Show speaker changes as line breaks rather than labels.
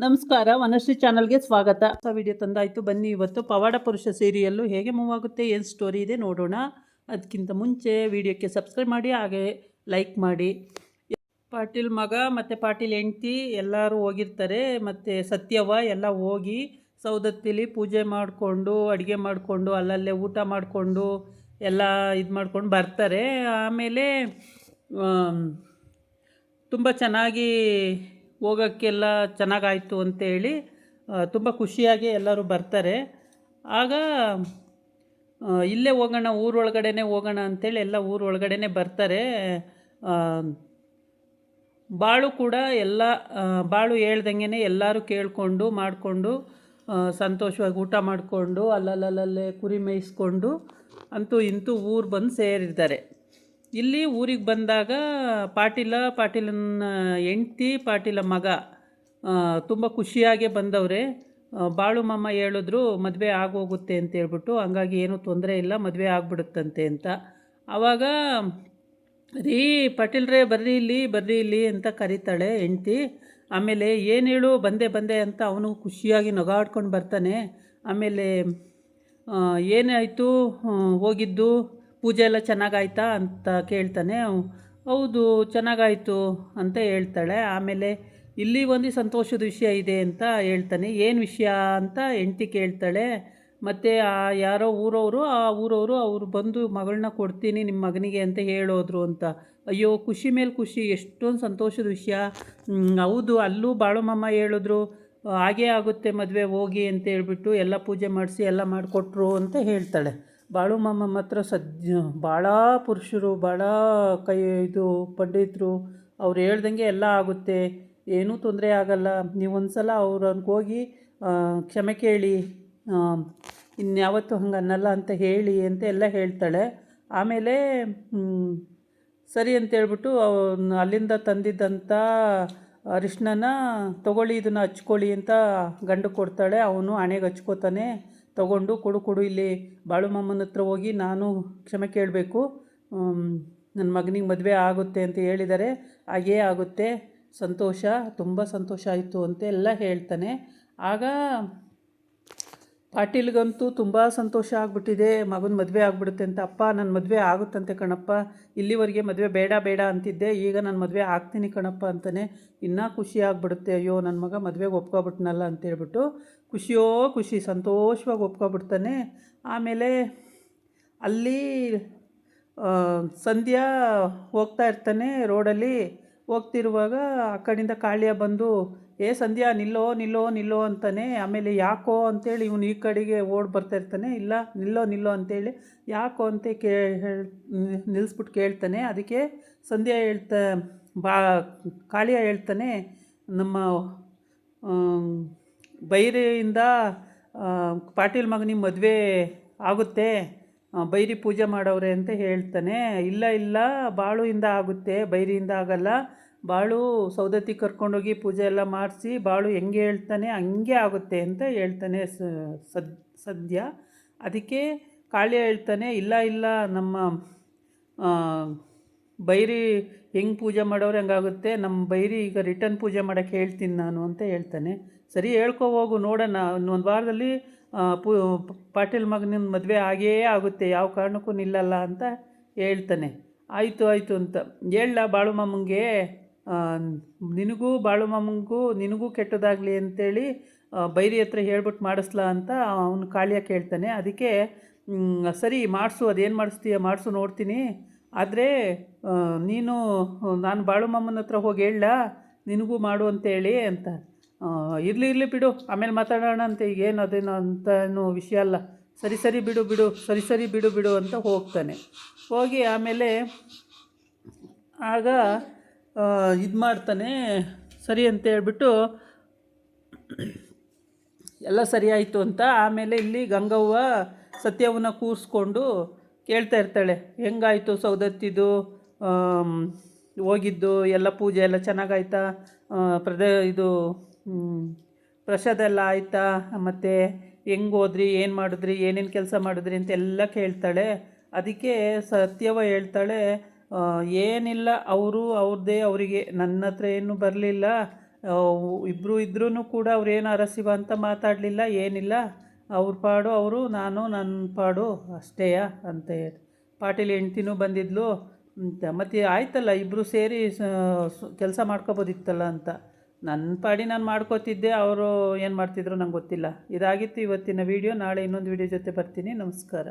ನಮಸ್ಕಾರ, ವನಶ್ರೀ ಚಾನಲ್ಗೆ ಸ್ವಾಗತ. ವಿಡಿಯೋ ತಂದಾಯಿತು. ಬನ್ನಿ ಇವತ್ತು ಪವಾಡ ಪುರುಷ ಸೀರಿಯಲ್ಲು ಹೇಗೆ ಮೂವ್ ಆಗುತ್ತೆ, ಏನು ಸ್ಟೋರಿ ಇದೆ ನೋಡೋಣ. ಅದಕ್ಕಿಂತ ಮುಂಚೆ ವಿಡಿಯೋಕ್ಕೆ ಸಬ್ಸ್ಕ್ರೈಬ್ ಮಾಡಿ, ಹಾಗೆ ಲೈಕ್ ಮಾಡಿ. ಪಾಟೀಲ್ ಮಗ ಮತ್ತು ಪಾಟೀಲ್ ಹೆಂಡ್ತಿ ಎಲ್ಲರೂ ಹೋಗಿರ್ತಾರೆ. ಮತ್ತು ಸತ್ಯವ್ವ ಎಲ್ಲ ಹೋಗಿ ಸೌದತ್ತಿಲಿ ಪೂಜೆ ಮಾಡಿಕೊಂಡು, ಅಡುಗೆ ಮಾಡಿಕೊಂಡು, ಅಲ್ಲಲ್ಲೇ ಊಟ ಮಾಡಿಕೊಂಡು ಎಲ್ಲ ಇದು ಮಾಡ್ಕೊಂಡು ಬರ್ತಾರೆ. ಆಮೇಲೆ ತುಂಬ ಚೆನ್ನಾಗಿ ಹೋಗೋಕ್ಕೆಲ್ಲ ಚೆನ್ನಾಗಾಯಿತು ಅಂತೇಳಿ ತುಂಬ ಖುಷಿಯಾಗಿ ಎಲ್ಲರೂ ಬರ್ತಾರೆ. ಆಗ ಇಲ್ಲೇ ಹೋಗೋಣ, ಊರೊಳಗಡೆನೇ ಹೋಗೋಣ ಅಂಥೇಳಿ ಎಲ್ಲ ಊರೊಳಗಡೆನೇ ಬರ್ತಾರೆ. ಬಾಳು ಕೂಡ ಎಲ್ಲ ಬಾಳು ಹೇಳ್ದಂಗೆ ಎಲ್ಲರೂ ಕೇಳಿಕೊಂಡು ಮಾಡಿಕೊಂಡು ಸಂತೋಷವಾಗಿ ಊಟ ಮಾಡಿಕೊಂಡು ಅಲ್ಲಲ್ಲೇ ಕುರಿ ಮೇಯಿಸ್ಕೊಂಡು ಅಂತೂ ಇಂತೂ ಊರು ಬಂದು ಸೇರಿದ್ದಾರೆ. ಇಲ್ಲಿ ಊರಿಗೆ ಬಂದಾಗ ಪಾಟೀಲನ ಹೆಂಡ್ತಿ, ಪಾಟೀಲ ಮಗ ತುಂಬ ಖುಷಿಯಾಗೇ ಬಂದವ್ರೆ. ಬಾಳು ಮಾಮ ಹೇಳಿದ್ರು ಮದುವೆ ಆಗೋಗುತ್ತೆ ಅಂತೇಳ್ಬಿಟ್ಟು, ಹಂಗಾಗಿ ಏನೂ ತೊಂದರೆ ಇಲ್ಲ, ಮದುವೆ ಆಗ್ಬಿಡುತ್ತಂತೆ ಅಂತ. ಆವಾಗ ರೀ ಪಾಟೀಲ್ರೇ ಬರ್ರಿ ಇಲ್ಲಿ ಅಂತ ಕರೀತಾಳೆ ಹೆಂಡ್ತಿ. ಆಮೇಲೆ ಏನು ಹೇಳು, ಬಂದೆ ಅಂತ ಅವನು ಖುಷಿಯಾಗಿ ನಗಾಡ್ಕೊಂಡು ಬರ್ತಾನೆ. ಆಮೇಲೆ ಏನಾಯಿತು, ಹೋಗಿದ್ದು ಪೂಜೆ ಎಲ್ಲ ಚೆನ್ನಾಗಾಯ್ತಾ ಅಂತ ಕೇಳ್ತಾನೆ. ಹೌದು ಚೆನ್ನಾಗಾಯಿತು ಅಂತ ಹೇಳ್ತಾಳೆ. ಆಮೇಲೆ ಇಲ್ಲಿ ಒಂದು ಸಂತೋಷದ ವಿಷಯ ಇದೆ ಅಂತ ಹೇಳ್ತಾನೆ. ಏನು ವಿಷಯ ಅಂತ ಹೆಂಡ್ತಿ ಕೇಳ್ತಾಳೆ. ಮತ್ತು ಯಾರೋ ಊರವರು ಅವ್ರು ಬಂದು ಮಗಳನ್ನ ಕೊಡ್ತೀನಿ ನಿಮ್ಮ ಮಗನಿಗೆ ಅಂತ ಹೇಳೋದ್ರು ಅಂತ. ಅಯ್ಯೋ, ಖುಷಿ ಮೇಲೆ ಖುಷಿ, ಎಷ್ಟೊಂದು ಸಂತೋಷದ ವಿಷಯ. ಹೌದು, ಅಲ್ಲೂ ಬಾಳುಮಮ್ಮ ಹೇಳಿದ್ರು ಹಾಗೇ ಆಗುತ್ತೆ ಮದುವೆ, ಹೋಗಿ ಅಂತ ಹೇಳ್ಬಿಟ್ಟು ಎಲ್ಲ ಪೂಜೆ ಮಾಡಿಸಿ ಎಲ್ಲ ಮಾಡಿಕೊಟ್ರು ಅಂತ ಹೇಳ್ತಾಳೆ. ಬಾಳು ಮಾಮ ಮಾತ್ರ ಭಾಳ ಪುರುಷರು, ಭಾಳ ಇದು ಪಂಡಿತರು, ಅವ್ರು ಹೇಳ್ದಂಗೆ ಎಲ್ಲ ಆಗುತ್ತೆ, ಏನೂ ತೊಂದರೆ ಆಗಲ್ಲ, ನೀವು ಒಂದು ಸಲ ಅವ್ರನ್ಗೆ ಹೋಗಿ ಕ್ಷಮೆ ಕೇಳಿ, ಇನ್ಯಾವತ್ತೂ ಹಂಗೆ ಅನ್ನಲ್ಲ ಅಂತ ಹೇಳಿ ಅಂತ ಎಲ್ಲ ಹೇಳ್ತಾಳೆ. ಆಮೇಲೆ ಸರಿ ಅಂತೇಳ್ಬಿಟ್ಟು ಅಲ್ಲಿಂದ ತಂದಿದ್ದಂಥ ಅರಿಶಿನ ತೊಗೊಳ್ಳಿ, ಇದನ್ನು ಹಚ್ಕೊಳ್ಳಿ ಅಂತ ಗಂಡು ಕೊಡ್ತಾಳೆ. ಅವನು ಹಣೆಗೆ ಹಚ್ಕೋತಾನೆ. ತೊಗೊಂಡು ಕೊಡು ಇಲ್ಲಿ ಬಾಳು ಮಾಮನ ಹತ್ರ ಹೋಗಿ ನಾನು ಕ್ಷಮೆ ಕೇಳಬೇಕು, ನನ್ನ ಮಗನಿಗೆ ಮದುವೆ ಆಗುತ್ತೆ ಅಂತ ಹೇಳಿದ್ದಾರೆ, ಹಾಗೇ ಆಗುತ್ತೆ, ಸಂತೋಷ, ತುಂಬ ಸಂತೋಷ ಆಯಿತು ಅಂತ ಎಲ್ಲ ಹೇಳ್ತಾನೆ. ಆಗ ಪಾಟೀಲ್ಗಂತೂ ತುಂಬ ಸಂತೋಷ ಆಗಿಬಿಟ್ಟಿದೆ, ಮಗನ ಮದುವೆ ಆಗಿಬಿಡುತ್ತೆ ಅಂತ. ಅಪ್ಪ ನನ್ನ ಮದುವೆ ಆಗುತ್ತಂತೆ ಕಣಪ್ಪ, ಇಲ್ಲಿವರೆಗೆ ಮದುವೆ ಬೇಡ ಅಂತಿದ್ದೆ, ಈಗ ನಾನು ಮದುವೆ ಆಗ್ತೀನಿ ಕಣಪ್ಪ ಅಂತಾನೆ. ಇನ್ನೂ ಖುಷಿ ಆಗಿಬಿಡುತ್ತೆ, ಅಯ್ಯೋ ನನ್ನ ಮಗ ಮದುವೆಗೆ ಒಪ್ಕೊಬಿಟ್ನಲ್ಲ ಅಂತೇಳ್ಬಿಟ್ಟು ಖುಷಿ ಸಂತೋಷವಾಗಿ ಒಪ್ಕೊಬಿಡ್ತಾನೆ. ಆಮೇಲೆ ಅಲ್ಲಿ ಸಂಧ್ಯಾ ಹೋಗ್ತಾ ಇರ್ತಾನೆ, ರೋಡಲ್ಲಿ ಹೋಗ್ತಿರುವಾಗ ಆ ಕಡೆಯಿಂದ ಕಾಳಿಯ ಬಂದು ಸಂಧ್ಯಾ ನಿಲ್ಲೋ ಅಂತಾನೆ. ಆಮೇಲೆ ಯಾಕೋ ಅಂತೇಳಿ ಇವನು ಈ ಕಡೆಗೆ ಓಡಿ ಬರ್ತಾ ಇರ್ತಾನೆ. ಇಲ್ಲ ನಿಲ್ಲೋ ಅಂತೇಳಿ ಯಾಕೋ ಅಂತ ನಿಲ್ಲಿಸ್ಬಿಟ್ಟು ಕೇಳ್ತಾನೆ. ಅದಕ್ಕೆ ಸಂಧ್ಯಾ ಕಾಳಿಯ ಹೇಳ್ತಾನೆ, ನಮ್ಮ ಬೈರಿಯಿಂದ ಪಾಟೀಲ್ ಮಗನಿಗೆ ಮದುವೆ ಆಗುತ್ತೆ, ಬೈರಿ ಪೂಜೆ ಮಾಡವ್ರೆ ಅಂತ ಹೇಳ್ತಾನೆ. ಇಲ್ಲ ಬಾಳುಯಿಂದ ಆಗುತ್ತೆ, ಬೈರಿಯಿಂದ ಆಗಲ್ಲ, ಬಾಳು ಸೌದತ್ತಿ ಕರ್ಕೊಂಡೋಗಿ ಪೂಜೆ ಎಲ್ಲ ಮಾಡಿಸಿ ಬಾಳು ಹೆಂಗೆ ಹೇಳ್ತಾನೆ ಹಂಗೆ ಆಗುತ್ತೆ ಅಂತ ಹೇಳ್ತಾನೆ ಸದ್ಯ. ಅದಕ್ಕೆ ಕಾಳಿಯ ಹೇಳ್ತಾನೆ, ಇಲ್ಲ ನಮ್ಮ ಬೈರಿ ಹೆಂಗೆ ಪೂಜೆ ಮಾಡೋರು ಹಂಗಾಗುತ್ತೆ, ನಮ್ಮ ಬೈರಿ ಈಗ ರಿಟರ್ನ್ ಪೂಜೆ ಮಾಡೋಕ್ಕೆ ಹೇಳ್ತೀನಿ ನಾನು ಅಂತ ಹೇಳ್ತಾನೆ. ಸರಿ ಹೇಳ್ಕೊ ಹೋಗು, ನೋಡೋಣ, ಇನ್ನೊಂದು ವಾರದಲ್ಲಿ ಪಾಟೀಲ್ ಮಗನ ಮದುವೆ ಆಗೇ ಆಗುತ್ತೆ, ಯಾವ ಕಾರಣಕ್ಕೂ ನಿಲ್ಲಲ್ಲ ಅಂತ ಹೇಳ್ತಾನೆ. ಆಯಿತು ಅಂತ ಹೇಳ ಬಾಳು ಮಾಮಂಗೆ, ಬಾಳು ಮಾಮಂಗೂ ನಿನಗೂ ಕೆಟ್ಟದಾಗಲಿ ಅಂತೇಳಿ ಬೈರಿ ಹತ್ರ ಹೇಳ್ಬಿಟ್ಟು ಮಾಡಿಸ್ಲಾ ಅಂತ ಅವನು ಕಾಳಿಯ ಕೇಳ್ತಾನೆ. ಅದಕ್ಕೆ ಸರಿ ಮಾಡಿಸು, ಅದೇನು ಮಾಡಿಸ್ತೀಯ ಮಾಡಿಸು ನೋಡ್ತೀನಿ, ಆದರೆ ನಾನು ಬಾಳು ಮಾಮನ ಹತ್ರ ಹೋಗಿ ಹೇಳ ನಿನಗೂ ಮಾಡು ಅಂತೇಳಿ ಅಂತ. ಇರಲಿ ಬಿಡು, ಆಮೇಲೆ ಮಾತಾಡೋಣ ಅಂತ, ಈಗೇನು ಅದೇನೋ ಅಂತನೂ ವಿಷಯ ಅಲ್ಲ, ಸರಿ ಬಿಡು ಅಂತ ಹೋಗ್ತಾನೆ. ಹೋಗಿ ಆಮೇಲೆ ಆಗ ಇದು ಮಾಡ್ತಾನೆ, ಸರಿ ಅಂತ ಹೇಳ್ಬಿಟ್ಟು ಎಲ್ಲ ಸರಿ ಆಯಿತು ಅಂತ. ಆಮೇಲೆ ಇಲ್ಲಿ ಗಂಗವ್ವ ಸತ್ಯವ್ವನ ಕೂರಿಸ್ಕೊಂಡು ಕೇಳ್ತಾ ಇರ್ತಾಳೆ, ಹೆಂಗಾಯಿತು ಸೌದತ್ತಿದು ಹೋಗಿದ್ದು ಎಲ್ಲ ಪೂಜೆ ಎಲ್ಲ ಚೆನ್ನಾಗಾಯ್ತಾ, ಪ್ರಸಾದ ಎಲ್ಲ ಆಯಿತಾ, ಮತ್ತು ಹೆಂಗೆ ಹೋದ್ರಿ, ಏನು ಮಾಡಿದ್ರಿ, ಏನೇನು ಕೆಲಸ ಮಾಡಿದ್ರಿ ಅಂತೆಲ್ಲ ಕೇಳ್ತಾಳೆ. ಅದಕ್ಕೆ ಸತ್ಯವ್ವ ಹೇಳ್ತಾಳೆ, ಏನಿಲ್ಲ, ಅವರದೇ ಅವರಿಗೆ, ನನ್ನ ಹತ್ರ ಏನೂ ಬರಲಿಲ್ಲ, ಇಬ್ಬರು ಇದ್ರೂ ಕೂಡ ಅವ್ರೇನು ಅರಸಿವ ಅಂತ ಮಾತಾಡಲಿಲ್ಲ, ಏನಿಲ್ಲ. ಅವ್ರ ಪಾಡು ಅವರು, ನಾನು ನನ್ನ ಪಾಡು ಅಷ್ಟೇಯ ಅಂತ ಹೇಳಿ. ಪಾಟೀಲ್ ಹೆಂಡ್ತಿನೂ ಬಂದಿದ್ಲು ಅಂತ. ಮತ್ತು ಆಯ್ತಲ್ಲ, ಇಬ್ಬರು ಸೇರಿ ಕೆಲಸ ಮಾಡ್ಕೊಬೋದಿತ್ತಲ್ಲ ಅಂತ ನನ್ನ ಪಾಡಿ ನಾನು ಮಾಡ್ಕೋತಿದ್ದೆ. ಅವರು ಏನು ಮಾಡ್ತಿದ್ರು ನಂಗೆ ಗೊತ್ತಿಲ್ಲ. ಇದಾಗಿತ್ತು ಇವತ್ತಿನ ವೀಡಿಯೋ. ನಾಳೆ ಇನ್ನೊಂದು ವೀಡಿಯೋ ಜೊತೆ ಬರ್ತೀನಿ. ನಮಸ್ಕಾರ.